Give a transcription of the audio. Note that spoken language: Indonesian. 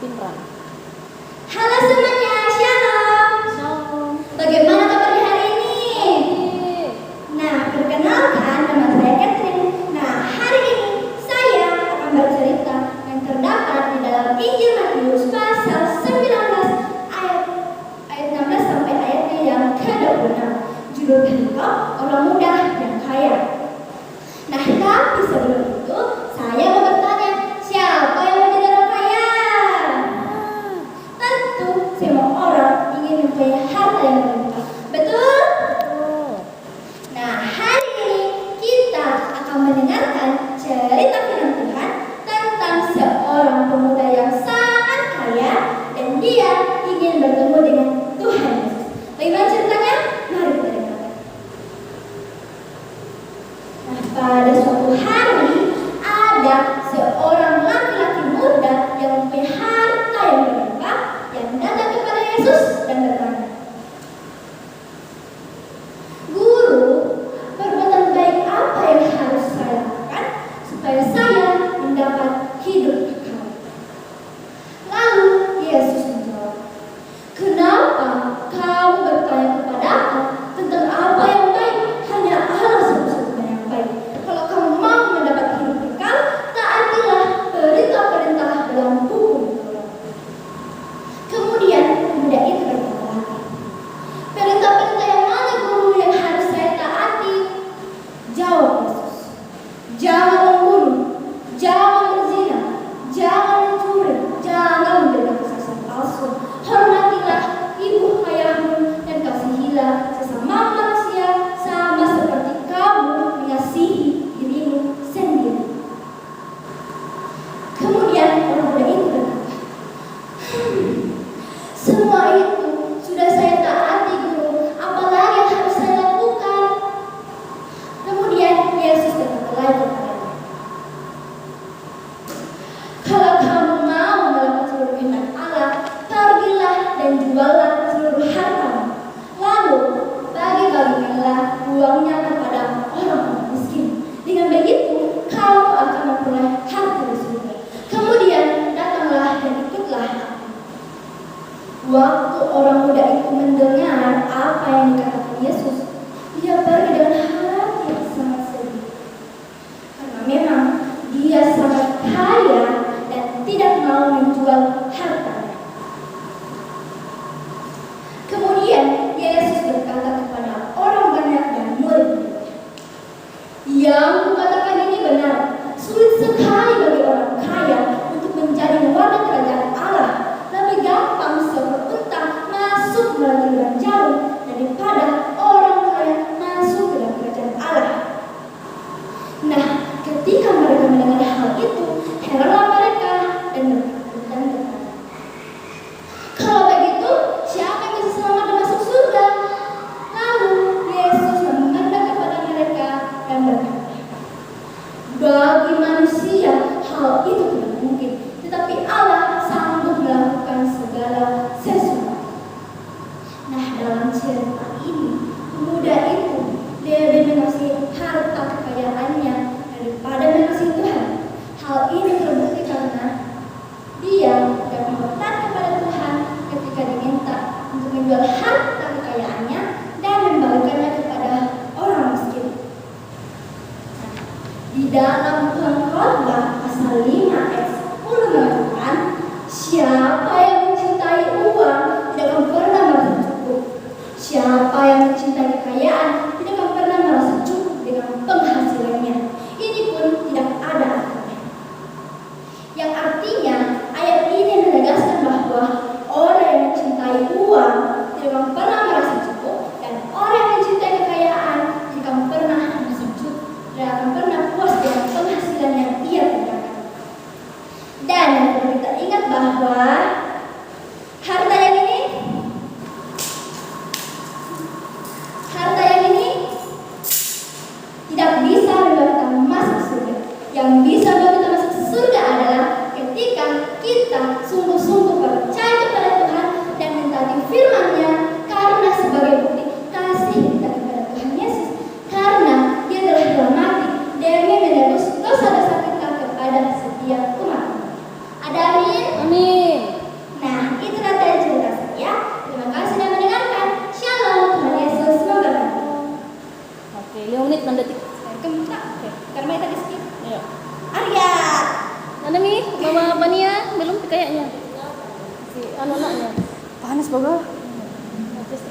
Pinran. Halo semuanya, shalom. Shalom. Bagaimana kabarnya hari ini? Oke. Nah, perkenalkan nama saya Catherine. Nah, hari ini saya akan bercerita yang terdapat di dalam Injil Matius pasal 19 ayat 16 sampai ayatnya yang ke-26. Judul perikop orang muda yang kaya. Nah, tapi sebelum itu saya mau bertanya, siapa yang mau jadi orang kaya? Tentu semua orang ingin mempunyai harta yang berlimpah. Betul? Betul. Nah, hari ini kita akan mendengarkan cerita firman Tuhan tentang seorang pemuda yang sangat kaya dan dia ingin bertemu dengan Tuhan Yesus. Bagaimana ceritanya? Mari kita dengarkan. Nah, pada suatu hari ada seorang laki-laki muda yang mempunyai harta yang berlimpah yang datang kepada Yesus dan bertanya, "Guru, perbuatan baik apa yang harus saya lakukan supaya saya mendapat hidup kekal?" Lalu Yesus menjawab, "Kenapa kamu bertanya kepadaku tentang apa yang baik? Hanya Allah satu-satunya yang baik. Kalau kamu mau mendapat hidup kekal, taatilah perintah-perintah dalam buku Taurat." Kemudian pemuda itu berkata lagi, "Perintah-perintah yang mana, Guru, yang harus saya taati?" Jawab Yesus, "Jangan membunuh, jangan berzina, jangan mencuri, jangan memberikan kesaksian palsu. Hormatilah ibu ayahmu dan kasihilah sesama manusia sama seperti kamu mengasihi dirimu sendiri." Kemudian orang muda itu berkata, "Semua itu sudah saya taati, Guru. Apalagi yang harus saya lakukan?" Kemudian Yesus berkata lagi kepadanya, "Kalau kamu mau melakukan seluruh firman Allah, pergilah dan juallah seluruh hartamu. Lalu bagi-bagikanlah uangnya kepada orang-orang miskin. Dengan begitu, kamu akan memperoleh harta di surga. Kemudian datanglah dan ikutlah aku." Waktu orang muda itu mendengar apa yang dikatakan Yesus, dia pergi dengan hati yang sangat sedih. Karena memang dia sangat kaya dan tidak mau menjual hartanya. Kemudian Yesus berkata kepada orang banyak dan murid-muridnya, "Yang kukatakan ini benar. Sulit sekali bagi orang kaya untuk menjadi warga kerajaan Allah. Lebih gampang seekor unta masuk melalui lubang jarum daripada orang kaya masuk ke dalam kerajaan Allah." Nah, ketika mereka mendengar hal itu, heranlah mereka dan berkata, "Kalau begitu, siapa yang bisa selamat dan masuk surga?" Lalu Yesus memandang kepada mereka dan berkata, "Bagi manusia hal itu tidak mungkin, tetapi Allah sanggup melakukan segala sesuatu." Nah, dalam cerita ini, pemuda itu dia lebih mengasihi harta kekayaannya daripada mengasihi Tuhan. Hal ini terbukti karena dia tidak mau taat kepada Tuhan ketika diminta untuk menjual harta kekayaannya dan membagikannya kepada orang miskin. Nah, di dalam Pengkhotbah pasal 5 ayat 10 mengatakan, "Siapa yang mencintai uang tidak akan pernah merasa cukup. Siapa yang mencintai kekayaan tidak akan pernah merasa cukup dengan penghasilannya. Ini pun tidak ada akhirnya." Yang artinya ayat ini menegaskan bahwa orang yang mencintai uang tidak akan pernah merasa cukup, dan orang yang mencintai kekayaan tidak akan pernah merasa cukup, tidak akan pernah puas dengan penghasilan yang ia kerjakan. Dan yang perlu kita ingat bahwa harta yang ini tidak bisa membawa kita masuk surga. Yang bisa membawa kita masuk surga adalah ketika kita sungguh-sungguh percaya kepada Tuhan dan mentaati firman-Nya, karena sebagai bukti kasih kita kepada Tuhan Yesus, karena Dia telah rela mati demi menebus dosa-dosa kita kepada setiap umat. Ada amin? Amin. menit 6 detik. Kemudian, karena tadi skip. Ayo. Arya. Mana nih? Mama Mania belum kayaknya. Si anaknya. Panas banget. Habis